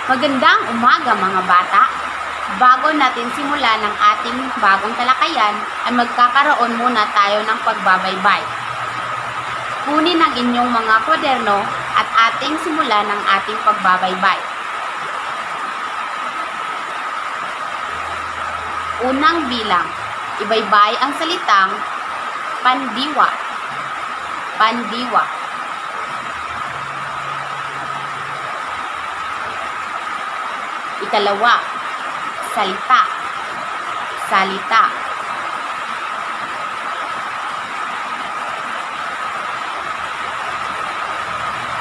Magandang umaga mga bata! Bago natin simulan ang ating bagong talakayan, ay magkakaroon muna tayo ng pagbabaybay. Kunin ang inyong mga kwaderno at ating simulan ang ating pagbabaybay. Unang bilang, ibaybay ang salitang pandiwa. Pandiwa. Ikalawa, salita. Salita.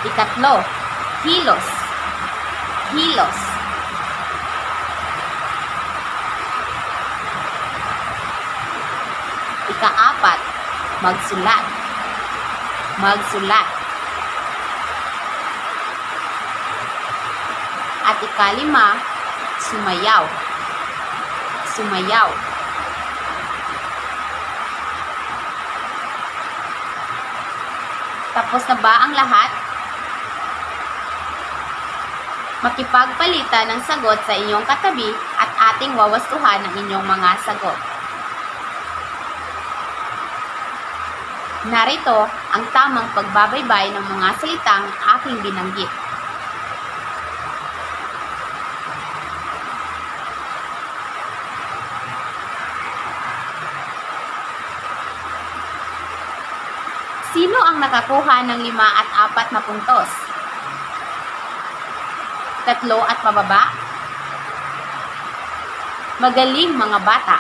Ikatlo, kilos. Kilos. Ikaapat, magsulat. Magsulat. At ikalima, sumayaw. Sumayaw. Tapos na ba ang lahat? Makipagpalitan ng sagot sa inyong katabi at ating wawastuhan ang inyong mga sagot. Narito ang tamang pagbabaybay ng mga salitang aking binanggit. Sino ang nakakuha ng 5 at 4 na puntos? 3 at pababa? Magaling mga bata!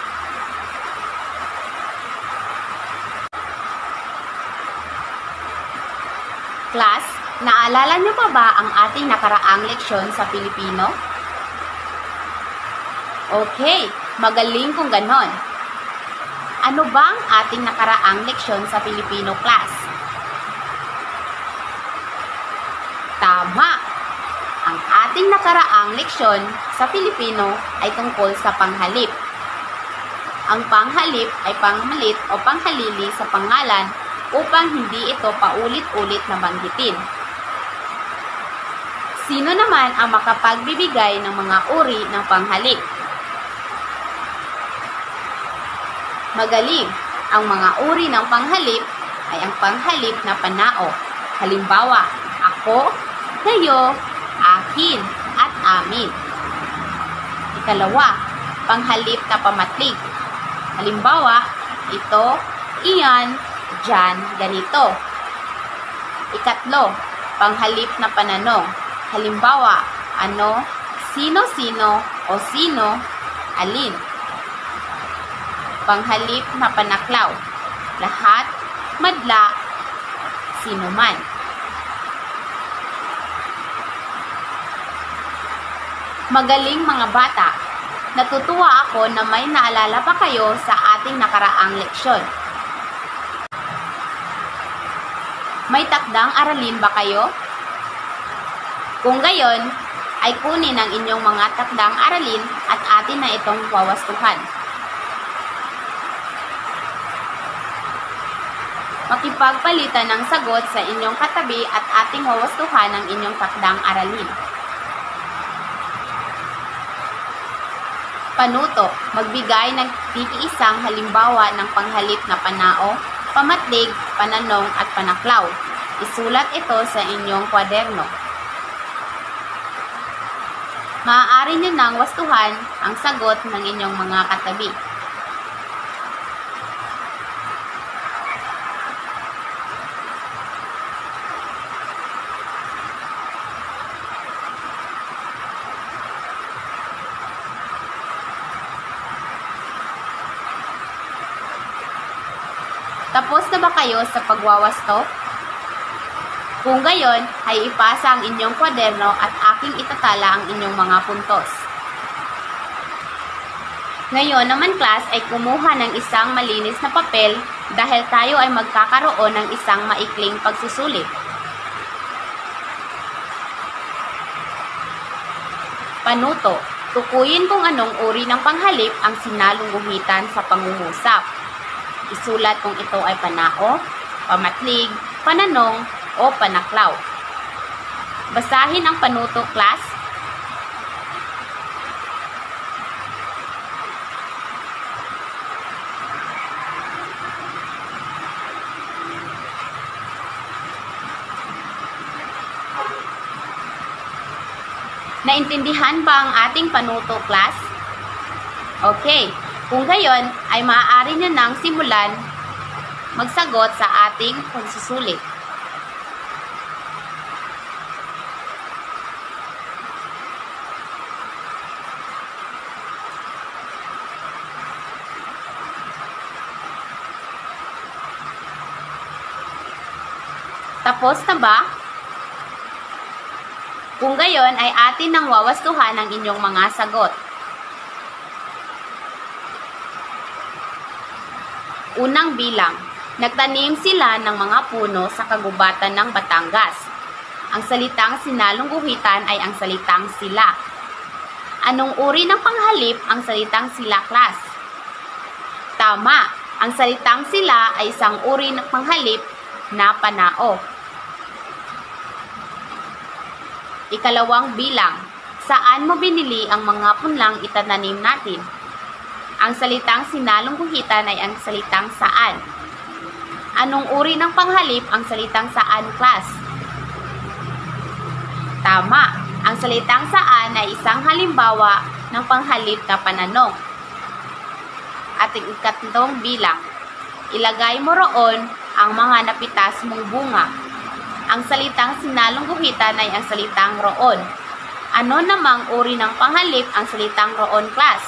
Class, naalala niyo pa ba ang ating nakaraang leksyon sa Pilipino? Okay, magaling kung ganon. Ano bang ating nakaraang leksyon sa Filipino class? Tama! Ang ating nakaraang leksyon sa Filipino ay tungkol sa panghalip. Ang panghalip ay pangmalit o panghalili sa pangalan upang hindi ito paulit-ulit na banggitin. Sino naman ang makapagbibigay ng mga uri ng panghalip? Magaling! Ang mga uri ng panghalip ay ang panghalip na panao. Halimbawa, ako, kayo, akin, at amin. Ikalawa, panghalip na pamatlig. Halimbawa, ito, iyan, dyan, ganito. Ikatlo, panghalip na pananong. Halimbawa, ano, sino-sino o sino, alin. Panghalip na panaklaw. Lahat, madla, sino man. Magaling mga bata! Natutuwa ako na may naalala pa kayo sa ating nakaraang leksyon. May takdang aralin ba kayo? Kung gayon, ay kunin ang inyong mga takdang aralin at atin na itong wawastuhan. Makipagpalitan ng sagot sa inyong katabi at ating wawastuhan ang inyong takdang aralin. Panuto, magbigay ng titiisang halimbawa ng panghalip na panao, pamatlig, pananong at panaklaw. Isulat ito sa inyong kwaderno. Maaari nyo nang wastuhan ang sagot ng inyong mga katabi. Tapos na ba kayo sa pagwawasto? Kung gayon, ay ipasa ang inyong kwaderno at aking itatala ang inyong mga puntos. Ngayon naman class ay kumuha ng isang malinis na papel dahil tayo ay magkakaroon ng isang maikling pagsusulit. Panuto, tukuyin kung anong uri ng panghalip ang sinalong guhitan sa pangungusap. Isulat kung ito ay panao, pamatlig, pananong, o panaklaw. Basahin ang panuto, class. Naintindihan ba ang ating panuto, class? Okay, kung gayon ay maaari nyo nang simulan magsagot sa ating pagsusulit. Tapos na ba? Kung gayon ay atin nang wawastuhan ang inyong mga sagot. Unang bilang, nagtanim sila ng mga puno sa kagubatan ng Batangas. Ang salitang sinalong guhitan ay ang salitang sila. Anong uri ng panghalip ang salitang sila, class? Tama, ang salitang sila ay isang uri ng panghalip na panao. Ikalawang bilang, saan mo binili ang mga punlang itananim natin? Ang salitang sinalong guhitan ay ang salitang saan. Anong uri ng panghalip ang salitang saan, class? Tama, ang salitang saan ay isang halimbawa ng panghalip na pananong. At ikatlong bilang, ilagay mo roon ang mga napitas mong bunga. Ang salitang sinalong guhitan ay ang salitang roon. Ano namang uri ng panghalip ang salitang roon, class?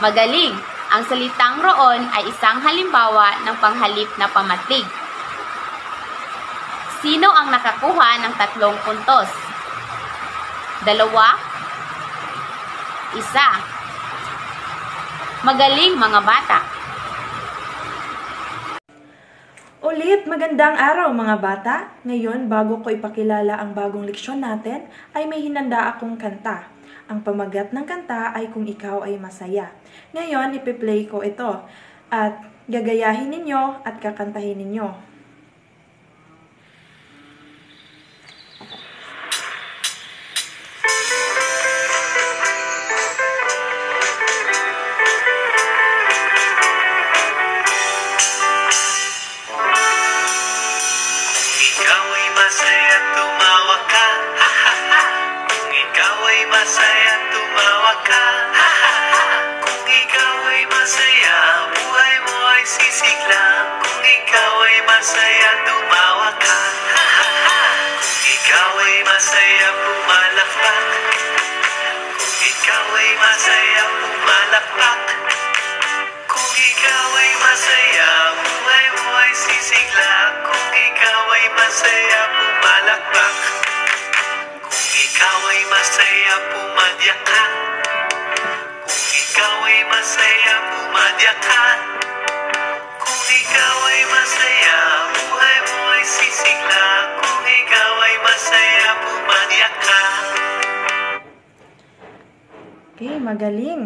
Magaling! Ang salitang roon ay isang halimbawa ng panghalip na pamatig. Sino ang nakakuha ng 3 puntos? 2? 1? Magaling, mga bata! Ulit, magandang araw mga bata! Ngayon, bago ko ipakilala ang bagong leksyon natin, ay may hinanda akong kanta. Ang pamagat ng kanta ay Kung Ikaw Ay Masaya. Ngayon, ipi-play ko ito at gagayahin ninyo at kakantahin ninyo. Masaya, tumawa ka, ha ha ha. Kung ikaw ay masaya, buhay mo ay sisigla. Kung ikaw ay masaya, tumawa ka, ha ha ha. Kung ikaw ay masaya, pumalakpak. Kung ikaw ay masaya, pumalakpak. Kung ikaw ay masaya, buhay mo ay sisigla. Kung ikaw ay masaya, pumalakpak. Ikaw ay masaya, pumadyak ka. Kung ikaw ay masaya, pumadyak ka. Kung ikaw ay masaya, buhay mo ay sisigla. Kung ikaw ay masaya, pumadyak ka. Okay, magaling!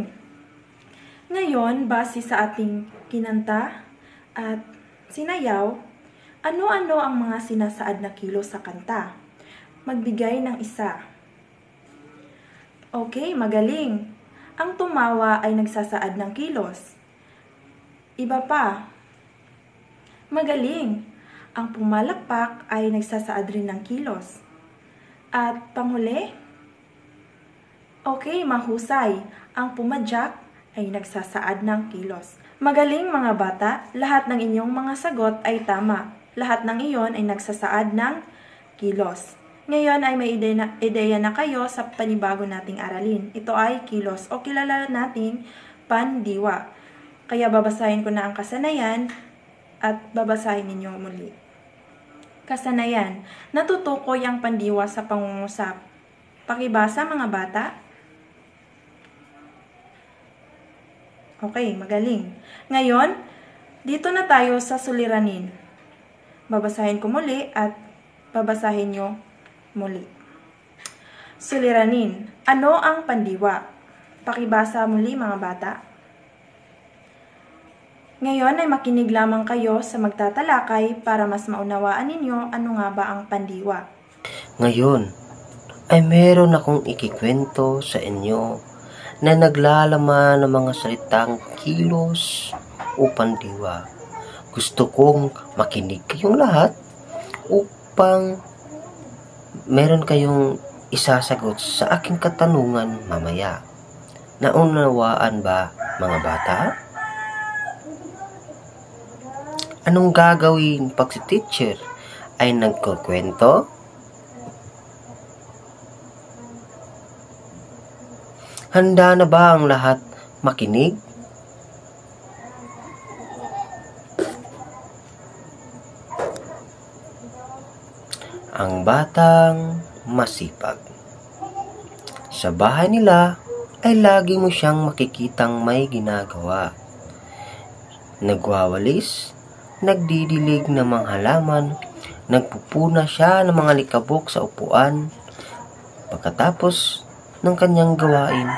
Ngayon, base sa ating kinanta at sinayaw, ano-ano ang mga sinasaad na kilos sa kanta? Magbigay ng isa. Okay, magaling. Ang tumawa ay nagsasaad ng kilos. Iba pa. Magaling. Ang pumalakpak ay nagsasaad rin ng kilos. At panghuli? Okay, mahusay. Ang pumadyak ay nagsasaad ng kilos. Magaling mga bata, lahat ng inyong mga sagot ay tama. Lahat ng iyon ay nagsasaad ng kilos. Ngayon ay may ideya na kayo sa panibago nating aralin. Ito ay kilos o kilala nating pandiwa. Kaya babasahin ko na ang kasanayan at babasahin ninyo muli. Kasanayan, natutukoy ang pandiwa sa pangungusap. Pakibasa mga bata. Okay, magaling. Ngayon, dito na tayo sa suliranin. Babasahin ko muli at babasahin nyo muli. Suliranin. Ano ang pandiwa? Pakibasa muli mga bata. Ngayon ay makinig lamang kayo sa magtatalakay para mas maunawaan ninyo ano nga ba ang pandiwa. Ngayon ay meron akong ikikwento sa inyo na naglalaman ng mga salitang kilos o pandiwa. Gusto kong makinig kayong lahat upang meron kayong isasagot sa aking katanungan mamaya. Naunawaan ba, mga bata? Anong gagawin pag si teacher ay nagkukwento? Handa na ba ang lahat makinig? Ang batang masipag. Sa bahay nila ay lagi mo siyang makikitang may ginagawa. Nagwawalis, nagdidilig ng mga halaman, nagpupuna siya ng mga likabok sa upuan. Pagkatapos ng kanyang gawain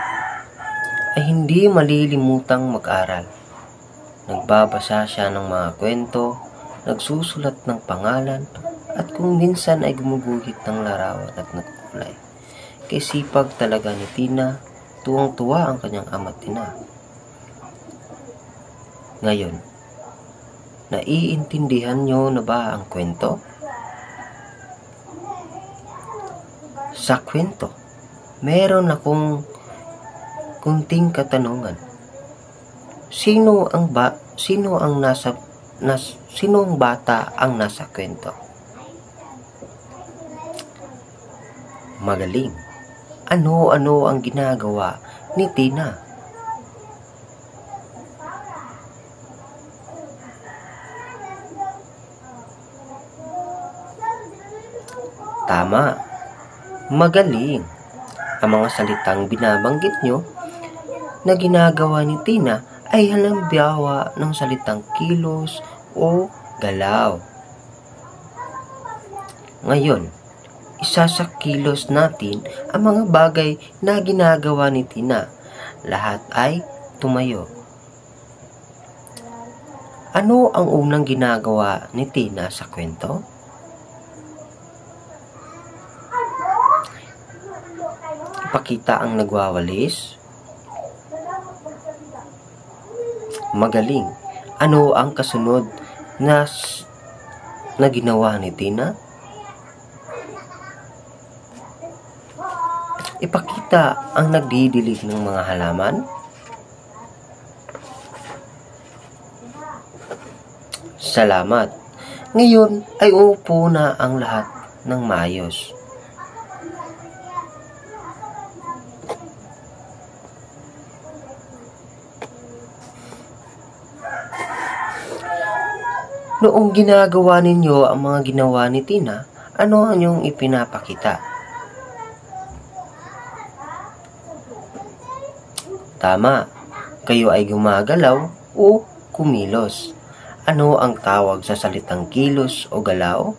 ay hindi malilimutang mag-aral. Nagbabasa siya ng mga kwento, nagsusulat ng pangalan, at kung minsan ay gumuguhit ng larawan at nagkukulay. Kay sipag talaga ni Tina, tuwang-tuwa ang kanyang ama't ina. Ngayon, naiintindihan nyo na ba ang kwento? Sa kwento, meron akong kunting katanungan. Sino ang bata ang nasa kwento? Magaling. Ano ang ginagawa ni Tina? Tama. Magaling. Ang mga salitang binabanggit nyo na ginagawa ni Tina ay halimbawa ng salitang kilos o galaw. Ngayon, isasakilos natin ang mga bagay na ginagawa ni Tina. Lahat ay tumayo. Ano ang unang ginagawa ni Tina sa kwento? Ipakita ang nagwawalis. Magaling. Ano ang kasunod na ginawa ni Tina? Ipakita ang nagdidilig ng mga halaman. Salamat. Ngayon ay uupo na ang lahat ng maayos. Noong ginagawa ninyo ang mga ginawa ni Tina, ano ang inyong ipinapakita? Tama, kayo ay gumagalaw o kumilos. Ano ang tawag sa salitang kilos o galaw?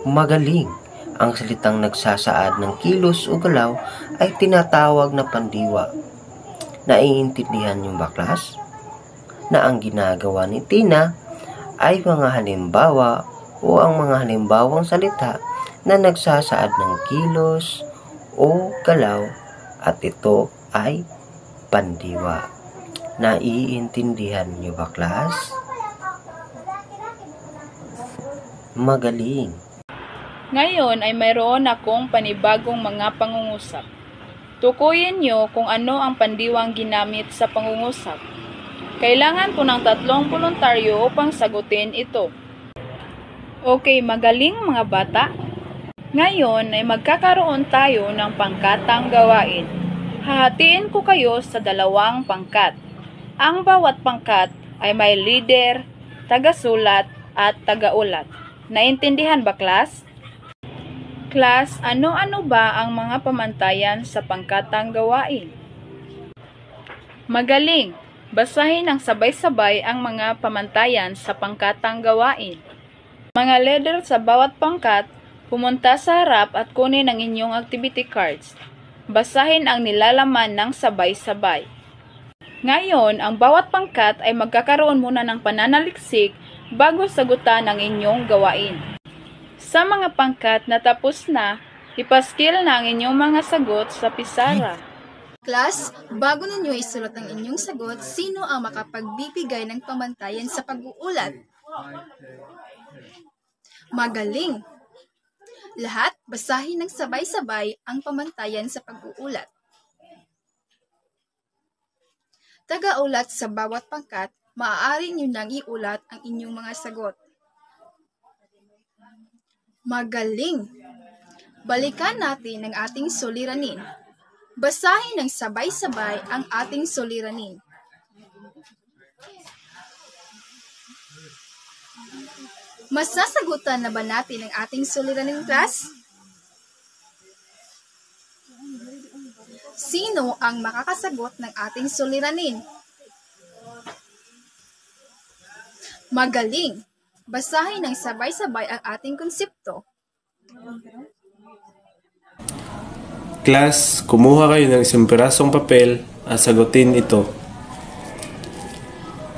Magaling. Ang salitang nagsasaad ng kilos o galaw ay tinatawag na pandiwa. Naiintindihan niyo ba, class? Na ang ginagawa ni Tina ay mga halimbawa o ang mga halimbawang salita na nagsasaad ng kilos o galaw at ito ay pandiwa. Naiintindihan niyo ba, class? Magaling. Ngayon ay mayroon akong panibagong mga pangungusap. Tukuyin niyo kung ano ang pandiwang ginamit sa pangungusap. Kailangan ko ng 3 voluntaryo upang sagutin ito. Okay, magaling mga bata. Ngayon ay magkakaroon tayo ng pangkatang gawain. Hahatiin ko kayo sa 2 pangkat. Ang bawat pangkat ay may leader, taga-sulat at taga-ulat. Naintindihan ba, class? Class, ano-ano ba ang mga pamantayan sa pangkatang gawain? Magaling! Basahin ng sabay-sabay ang mga pamantayan sa pangkatang gawain. Mga leader sa bawat pangkat, pumunta sa harap at kunin ang inyong activity cards. Basahin ang nilalaman ng sabay-sabay. Ngayon, ang bawat pangkat ay magkakaroon muna ng pananaliksik bago sagutan ang inyong gawain. Sa mga pangkat na tapos na, ipaskil na ang inyong mga sagot sa pisara. Class, bago ninyo isulat ang inyong sagot, sino ang makapagbibigay ng pamantayan sa pag-uulat? Magaling! Lahat, basahin ng sabay-sabay ang pamantayan sa pag-uulat. Taga-ulat sa bawat pangkat, maaari niyo nang iulat ang inyong mga sagot. Magaling! Balikan natin ang ating suliranin. Basahin ng sabay-sabay ang ating suliranin. Masasagutan na ba natin ang ating suliranin, class? Sino ang makakasagot ng ating suliranin? Magaling! Basahin ng sabay-sabay ang ating konsepto. Class, kumuha kayo ng isang pirasong papel at sagutin ito.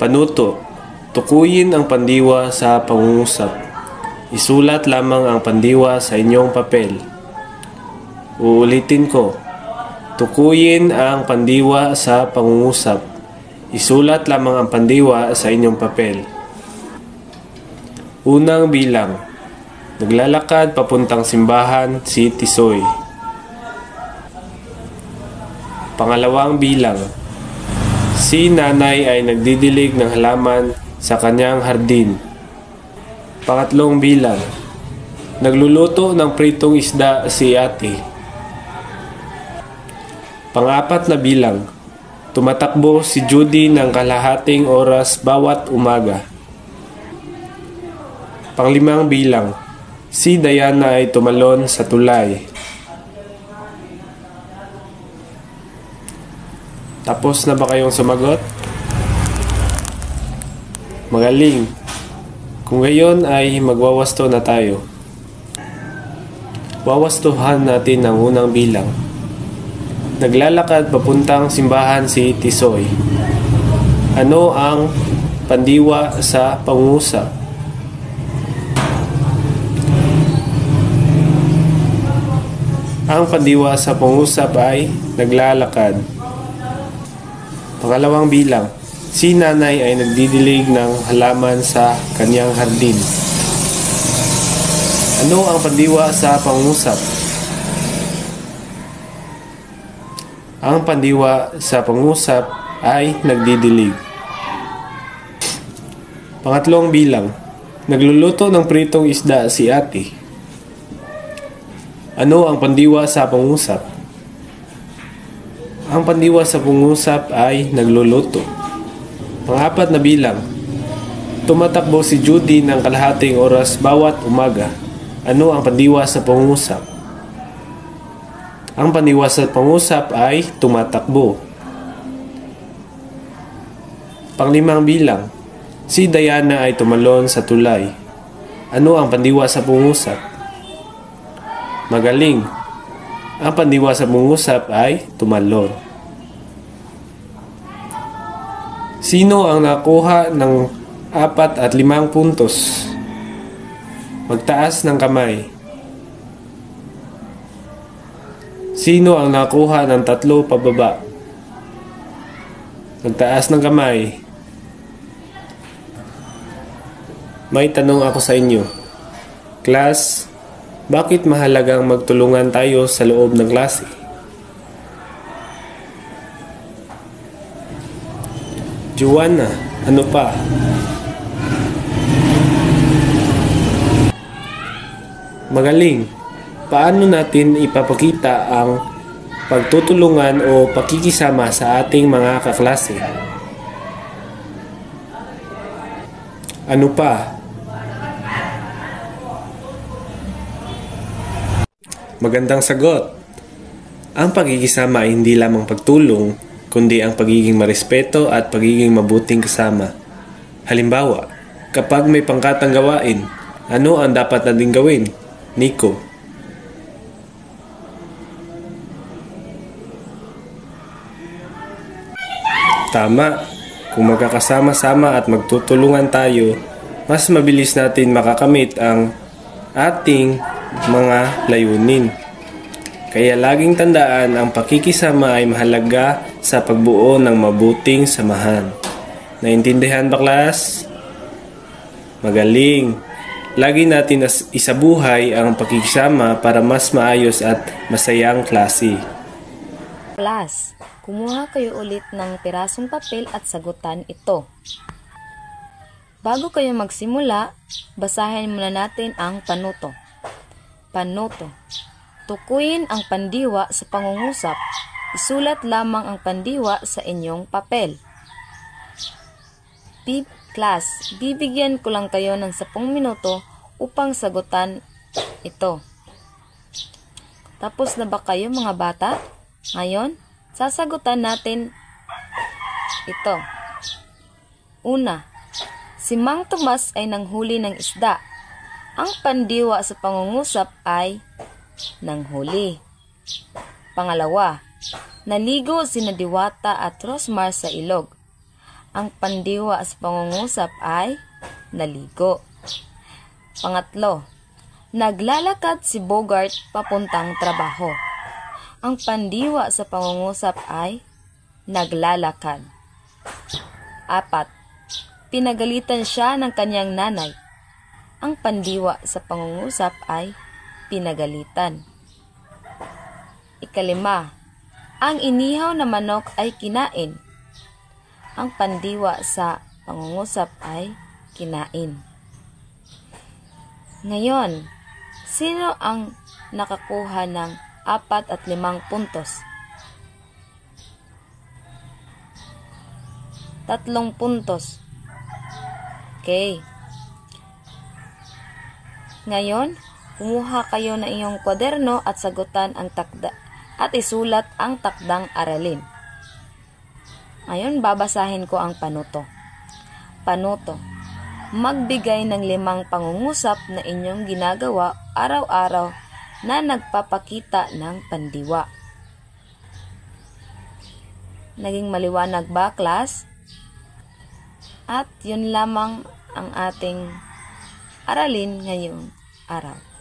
Panuto, tukuyin ang pandiwa sa pangungusap. Isulat lamang ang pandiwa sa inyong papel. Uulitin ko. Tukuyin ang pandiwa sa pangungusap. Isulat lamang ang pandiwa sa inyong papel. Unang bilang. Naglalakad papuntang simbahan si Tisoy. Pangalawang bilang. Si nanay ay nagdidilig ng halaman sa kanyang hardin. Pangatlong bilang. Nagluluto ng pritong isda si ate. Pangapat na bilang. Tumatakbo si Judy ng kalahating oras bawat umaga. Panglimang bilang. Si Diana ay tumalon sa tulay. Tapos na ba kayong sumagot? Magaling. Kung ngayon ay magwawasto na tayo. Wawastuhan natin ang unang bilang. Naglalakad papuntang simbahan si Tisoy. Ano ang pandiwa sa pangungusap? Ang pandiwa sa pangungusap ay naglalakad. Pangalawang bilang, si nanay ay nagdidilig ng halaman sa kanyang hardin. Ano ang pandiwa sa pangungusap? Ang pandiwa sa pangungusap ay nagdidilig. Pangatlong bilang, nagluluto ng pritong isda si ate. Ano ang pandiwa sa pangungusap? Ang pandiwa sa pangungusap ay nagluluto. Pangapat na bilang. Tumatakbo si Judy ng kalahating oras bawat umaga. Ano ang pandiwa sa pangungusap? Ang pandiwa sa pangungusap ay tumatakbo. Panglimang bilang. Si Diana ay tumalon sa tulay. Ano ang pandiwa sa pangungusap? Magaling. Ang pandiwa sa pangungusap ay tumalon. Sino ang nakuha ng 4 at 5 puntos? Magtaas ng kamay. Sino ang nakuha ng 3 pababa? Magtaas ng kamay. May tanong ako sa inyo. Class, bakit mahalagang magtulungan tayo sa loob ng klase? Juana, ano pa? Magaling. Paano natin ipapakita ang pagtutulungan o pakikisama sa ating mga kaklase? Ano pa? Magandang sagot. Ang pagkikisama ay hindi lamang pagtulong, kundi ang pagiging marespeto at pagiging mabuting kasama. Halimbawa, kapag may pangkatang gawain, ano ang dapat nating gawin? Nico. Tama. Kung magkakasama-sama at magtutulungan tayo, mas mabilis natin makakamit ang ating mga layunin. Kaya laging tandaan, ang pakikisama ay mahalaga sa pagbuo ng mabuting samahan. Naintindihan ba, class? Magaling! lagi natin isabuhay ang pakikisama para mas maayos at masayang klase. Class, kumuha kayo ulit ng pirasong papel at sagutan ito. Bago kayo magsimula, basahin muna natin ang panuto. Panuto. Tukuyin ang pandiwa sa pangungusap. Isulat lamang ang pandiwa sa inyong papel. Class, bibigyan ko lang kayo ng 10 minuto upang sagutan ito. Tapos na ba kayo mga bata? Ngayon, sasagutan natin ito. Una, si Mang Tomas ay nanghuli ng isda. Ang pandiwa sa pangungusap ay nanghuli. Pangalawa, naligo sina Diwata at Rosmar sa ilog. Ang pandiwa sa pangungusap ay naligo. Pangatlo, naglalakad si Bogart papuntang trabaho. Ang pandiwa sa pangungusap ay naglalakad. Apat, pinagalitan siya ng kanyang nanay. Ang pandiwa sa pangungusap ay pinagalitan. Ikalima, ang inihaw na manok ay kinain. Ang pandiwa sa pangungusap ay kinain. Ngayon, sino ang nakakuha ng 4 at 5 puntos? 3 puntos. Okay. Ngayon, kumuha kayo ng iyong kwaderno at sagutan ang takda at isulat ang takdang aralin. Ngayon, babasahin ko ang panuto. Panuto. Magbigay ng 5 pangungusap na inyong ginagawa araw-araw na nagpapakita ng pandiwa. Naging maliwanag ba, class? At yun lamang ang ating aralin ngayong araw.